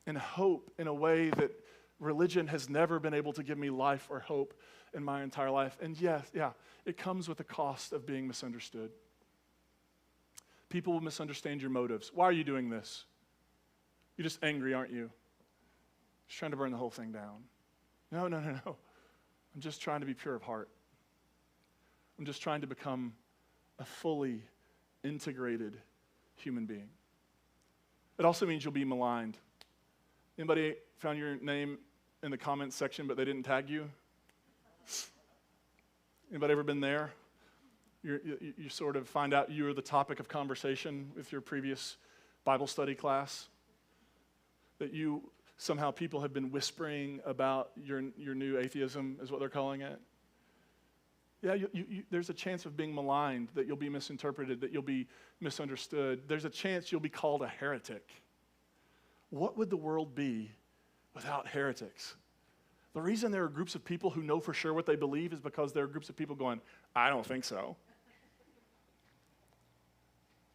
and hope in a way that religion has never been able to give me life or hope in my entire life. And it comes with the cost of being misunderstood. People will misunderstand your motives. Why are you doing this? You're just angry, aren't you? Just trying to burn the whole thing down. No. I'm just trying to be pure of heart. I'm just trying to become a fully integrated human being. It also means you'll be maligned. Anybody found your name in the comments section, but they didn't tag you? Anybody ever been there? You sort of find out you were the topic of conversation with your previous Bible study class. That somehow people have been whispering about your new atheism, is what they're calling it. Yeah, there's a chance of being maligned, that you'll be misinterpreted, that you'll be misunderstood. There's a chance you'll be called a heretic. What would the world be without heretics? The reason there are groups of people who know for sure what they believe is because there are groups of people going, I don't think so.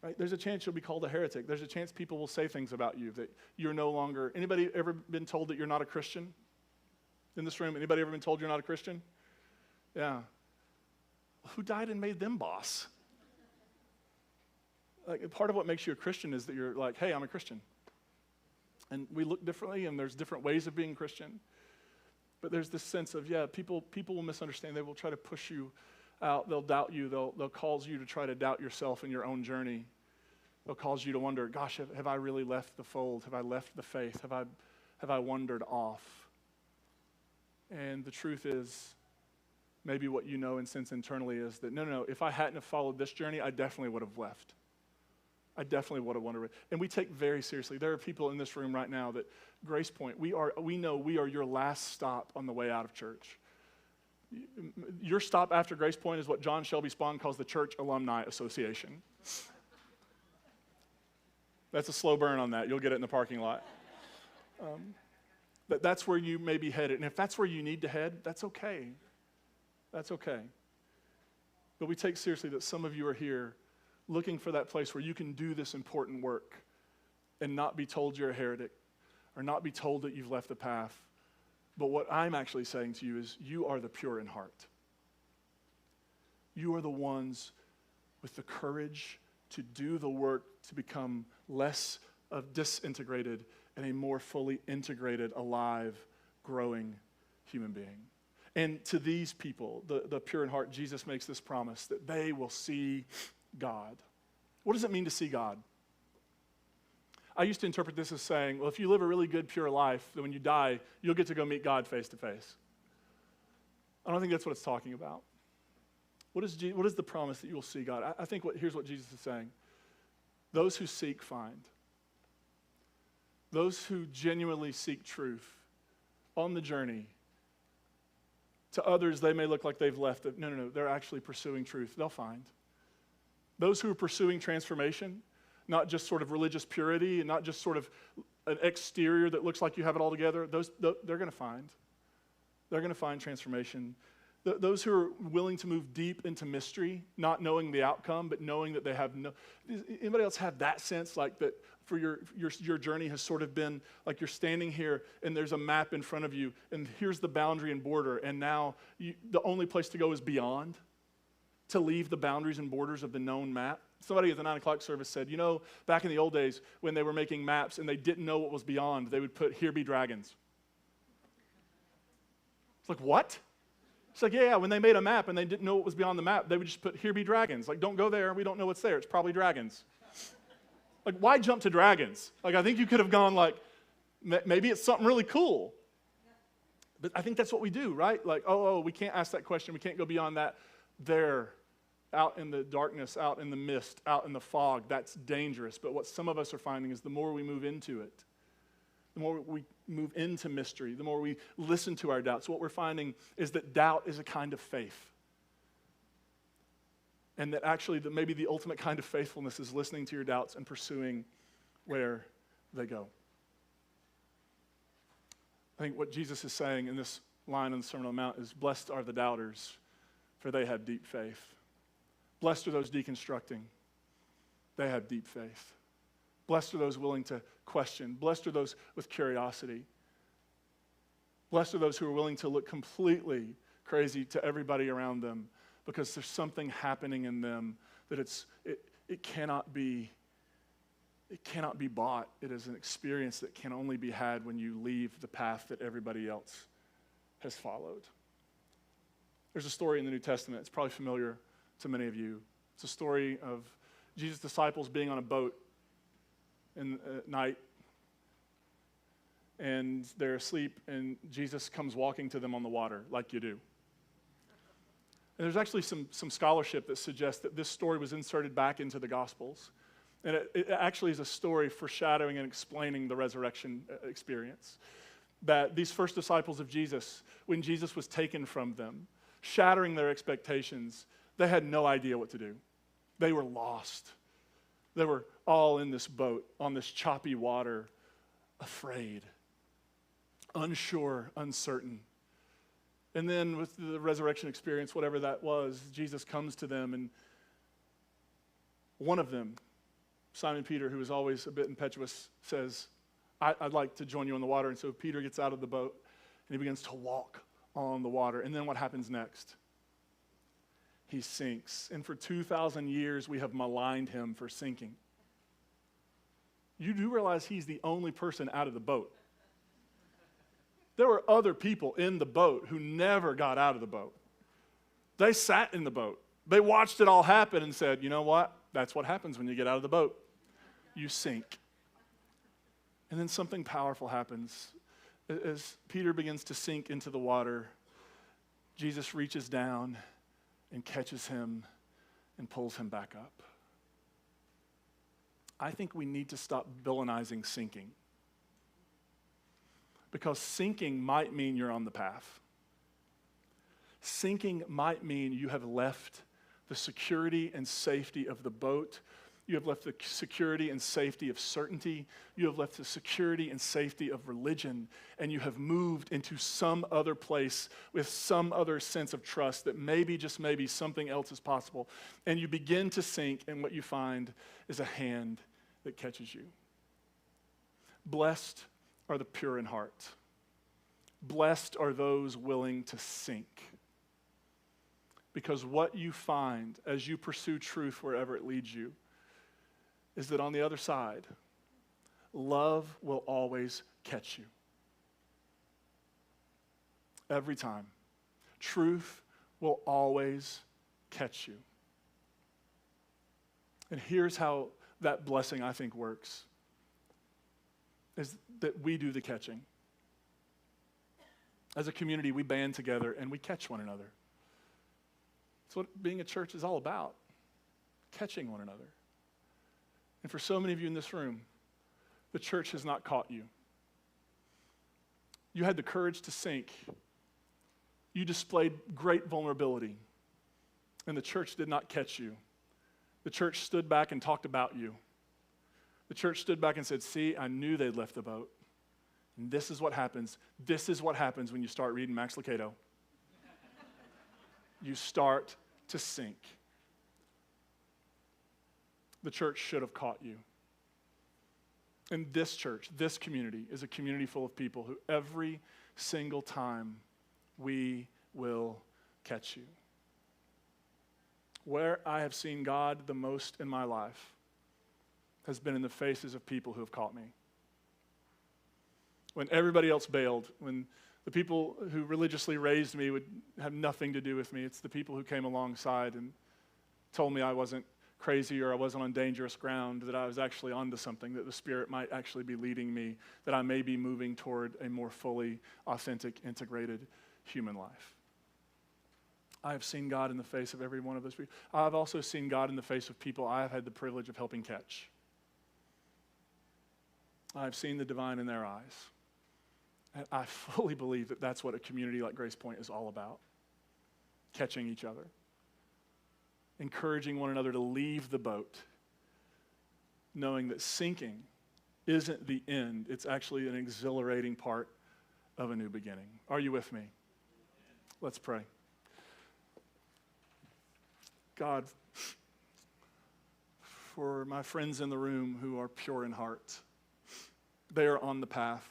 Right? There's a chance you'll be called a heretic. There's a chance people will say things about you that you're no longer. Anybody ever been told that you're not a Christian in this room? Anybody ever been told you're not a Christian? Yeah. Who died and made them boss? Like, part of what makes you a Christian is that you're like, hey, I'm a Christian. And we look differently, and there's different ways of being Christian. But there's this sense of, people will misunderstand. They will try to push you out. They'll doubt you. They'll cause you to try to doubt yourself in your own journey. They'll cause you to wonder, gosh, have I really left the fold? Have I left the faith? Have I wandered off? And the truth is, maybe what you know and sense internally is that, no, if I hadn't have followed this journey, I definitely would have left. I definitely would have wanted to. And we take very seriously. There are people in this room right now that Grace Point, we know we are your last stop on the way out of church. Your stop after Grace Point is what John Shelby Spong calls the Church Alumni Association. That's a slow burn on that. You'll get it in the parking lot. But that's where you may be headed. And if that's where you need to head, that's okay. That's okay. But we take seriously that some of you are here looking for that place where you can do this important work and not be told you're a heretic or not be told that you've left the path. But what I'm actually saying to you is you are the pure in heart. You are the ones with the courage to do the work to become less of disintegrated and a more fully integrated, alive, growing human being. And to these people, the pure in heart, Jesus makes this promise that they will see God. What does it mean to see God? I used to interpret this as saying, well, if you live a really good, pure life, then when you die, you'll get to go meet God face to face. I don't think that's what it's talking about. What is the promise that you will see God? I think here's what Jesus is saying. Those who seek find. Those who genuinely seek truth on the journey. To others, they may look like they've left it. No, they're actually pursuing truth. They'll find. Those who are pursuing transformation, not just sort of religious purity and not just sort of an exterior that looks like you have it all together, they're going to find. They're going to find transformation. Those who are willing to move deep into mystery, not knowing the outcome, but knowing that they have no... Anybody else have that sense, like that for your journey has sort of been like you're standing here and there's a map in front of you and here's the boundary and border and now the only place to go is beyond, to leave the boundaries and borders of the known map? Somebody at the 9 o'clock service said, back in the old days when they were making maps and they didn't know what was beyond, they would put, "Here be dragons." It's like, what? It's like, yeah, when they made a map and they didn't know what was beyond the map, they would just put, "Here be dragons." Like, don't go there. We don't know what's there. It's probably dragons. Like, why jump to dragons? Like, I think you could have gone like, maybe it's something really cool. But I think that's what we do, right? Like, oh, we can't ask that question. We can't go beyond that. There, out in the darkness, out in the mist, out in the fog, that's dangerous. But what some of us are finding is the more we move into it, the more we move into mystery, the more we listen to our doubts, what we're finding is that doubt is a kind of faith. And that actually maybe the ultimate kind of faithfulness is listening to your doubts and pursuing where they go. I think what Jesus is saying in this line on the Sermon on the Mount is, "Blessed are the doubters, for they have deep faith." Blessed are those deconstructing. They have deep faith. Blessed are those willing to question. Blessed are those with curiosity. Blessed are those who are willing to look completely crazy to everybody around them because there's something happening in them that it cannot be bought. It is an experience that can only be had when you leave the path that everybody else has followed. There's a story in the New Testament. It's probably familiar to many of you. It's a story of Jesus' disciples being on a boat at night, and they're asleep, and Jesus comes walking to them on the water, like you do. And there's actually some scholarship that suggests that this story was inserted back into the Gospels. And it actually is a story foreshadowing and explaining the resurrection experience. That these first disciples of Jesus, when Jesus was taken from them, shattering their expectations, they had no idea what to do. They were lost. They were all in this boat, on this choppy water, afraid, unsure, uncertain. And then with the resurrection experience, whatever that was, Jesus comes to them, and one of them, Simon Peter, who was always a bit impetuous, says, I'd like to join you on the water. And so Peter gets out of the boat, and he begins to walk on the water. And then what happens next? He sinks. And for 2,000 years, we have maligned him for sinking. You do realize he's the only person out of the boat. There were other people in the boat who never got out of the boat. They sat in the boat. They watched it all happen and said, you know what? That's what happens when you get out of the boat. You sink. And then something powerful happens. As Peter begins to sink into the water, Jesus reaches down and catches him and pulls him back up. I think we need to stop villainizing sinking. Because sinking might mean you're on the path. Sinking might mean you have left the security and safety of the boat. You have left the security and safety of certainty. You have left the security and safety of religion, and you have moved into some other place with some other sense of trust that maybe, just maybe, something else is possible. And you begin to sink, and what you find is a hand that catches you. Blessed are the pure in heart. Blessed are those willing to sink. Because what you find as you pursue truth wherever it leads you is that on the other side, love will always catch you. Every time. Truth will always catch you. And here's how that blessing, I think, works, is that we do the catching. As a community, we band together and we catch one another. That's what being a church is all about, catching one another. And for so many of you in this room, the church has not caught you. You had the courage to sink. You displayed great vulnerability, and the church did not catch you. The church stood back and talked about you. The church stood back and said, see, I knew they'd left the boat. And this is what happens. This is what happens when you start reading Max Lucado. You start to sink. The church should have caught you. And this church, this community, is a community full of people who every single time we will catch you. Where I have seen God the most in my life has been in the faces of people who have caught me. When everybody else bailed, when the people who religiously raised me would have nothing to do with me, it's the people who came alongside and told me I wasn't crazy or I wasn't on dangerous ground, that I was actually onto something, that the Spirit might actually be leading me, that I may be moving toward a more fully authentic, integrated human life. I have seen God in the face of every one of those people. I've also seen God in the face of people I have had the privilege of helping catch. I've seen the divine in their eyes. And I fully believe that that's what a community like Grace Point is all about. Catching each other. Encouraging one another to leave the boat. Knowing that sinking isn't the end. It's actually an exhilarating part of a new beginning. Are you with me? Let's pray. God, for my friends in the room who are pure in heart, they are on the path.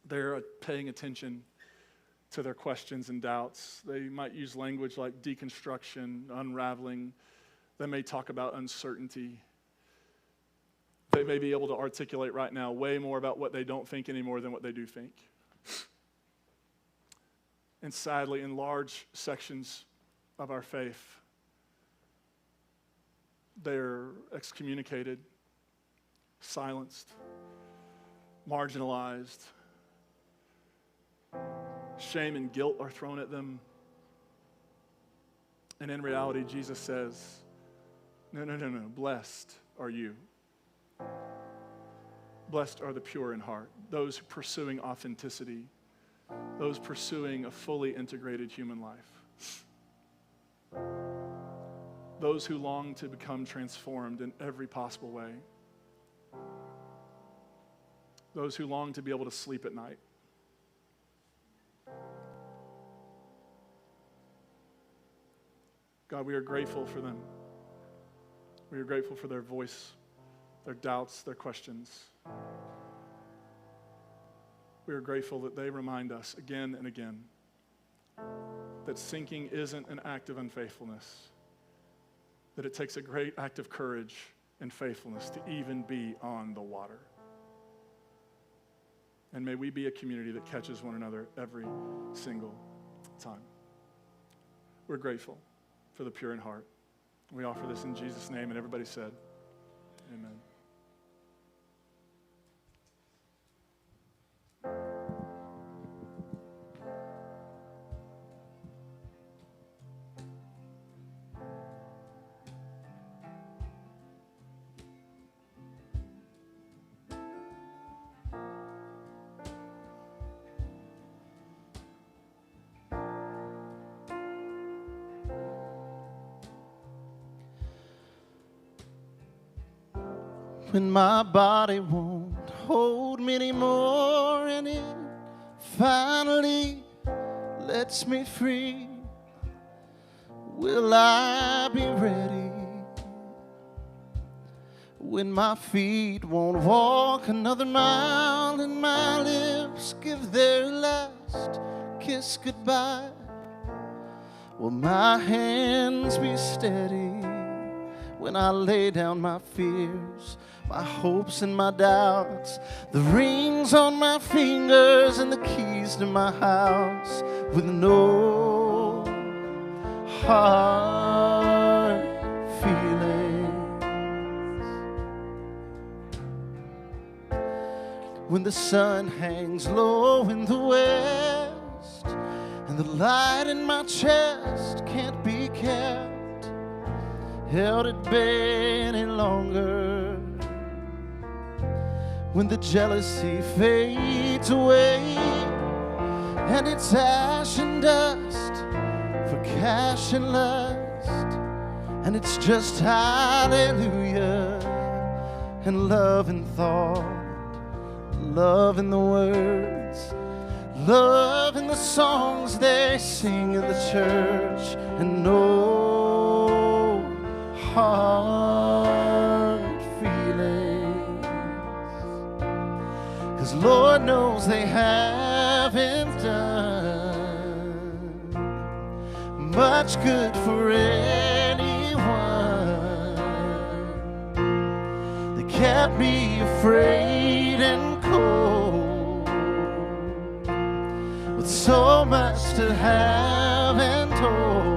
They're paying attention to their questions and doubts. They might use language like deconstruction, unraveling. They may talk about uncertainty. They may be able to articulate right now way more about what they don't think anymore than what they do think. And sadly, in large sections of our faith, they're excommunicated, silenced, marginalized. Shame and guilt are thrown at them. And in reality, Jesus says, no, blessed are you. Blessed are the pure in heart, those pursuing authenticity, those pursuing a fully integrated human life, those who long to become transformed in every possible way, those who long to be able to sleep at night. God, we are grateful for them. We are grateful for their voice, their doubts, their questions. We are grateful that they remind us again and again that sinking isn't an act of unfaithfulness, that it takes a great act of courage and faithfulness to even be on the water. And may we be a community that catches one another every single time. We're grateful for the pure in heart. We offer this in Jesus' name, and everybody said, amen.
when my body won't hold me anymore, and it finally lets me free, will I be ready? When my feet won't walk another mile and my lips give their last kiss goodbye, will my hands be steady when I lay down my fears, my hopes and my doubts, the rings on my fingers and the keys to my house, with no hard feelings? When the sun hangs low in the west and the light in my chest can't be kept, held at bay any longer, when the jealousy fades away and it's ash and dust for cash and lust, and it's just hallelujah and love and thought, love in the words, love in the songs they sing in the church, and no hard feelings. 'Cause Lord knows they haven't done much good for anyone. They kept me afraid and cold, with so much to have and hold.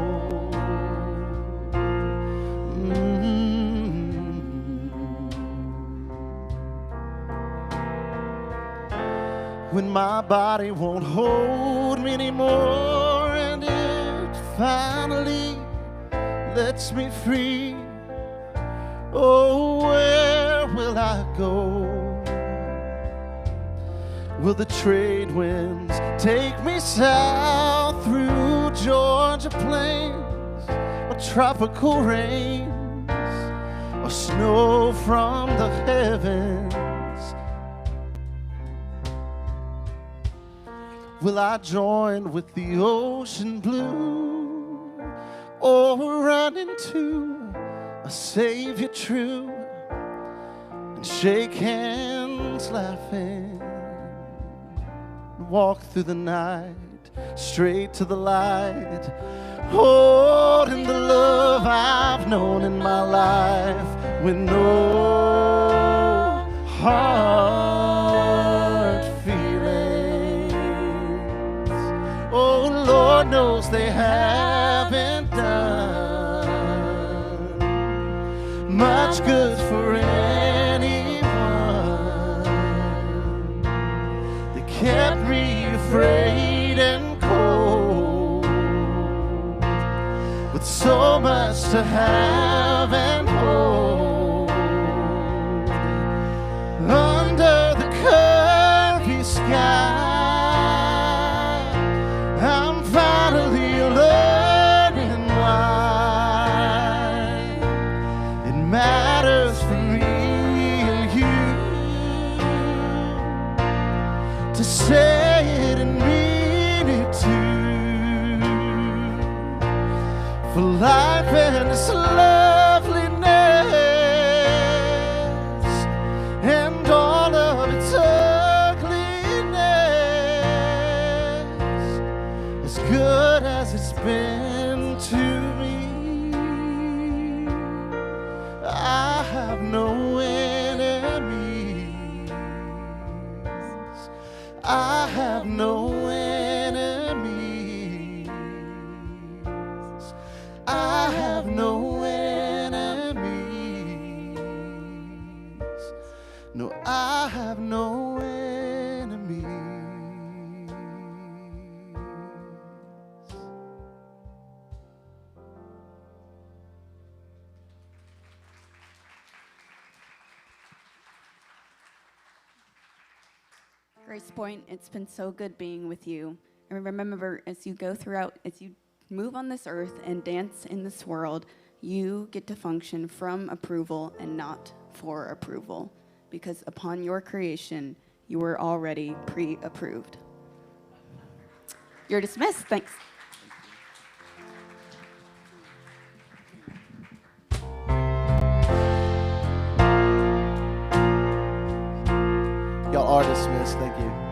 When my body won't hold me anymore and it finally lets me free, oh, where will I go? Will the trade winds take me south through Georgia plains, or tropical rains, or snow from the heavens? Will I join with the ocean blue, or run into a Savior true and shake hands laughing, walk through the night straight to the light, holding the love I've known in my life, with no hard feelings? Oh, Lord knows they haven't done much good for anyone. They kept me afraid and cold, with so much to have and hold. Under the curvy sky, I'm finally learning why it matters for me and you to say it and mean it too. For life and its loveliness and all of its ugliness, as good as it's been to me, I have no enemies. I have no enemies. I have no enemies. No, I have no enemies.
Grace Point, it's been so good being with you. And remember, as you go throughout, as you move on this earth and dance in this world, you get to function from approval and not for approval, because upon your creation, you were already pre-approved. You're dismissed. Thanks.
Y'all are dismissed. Thank you.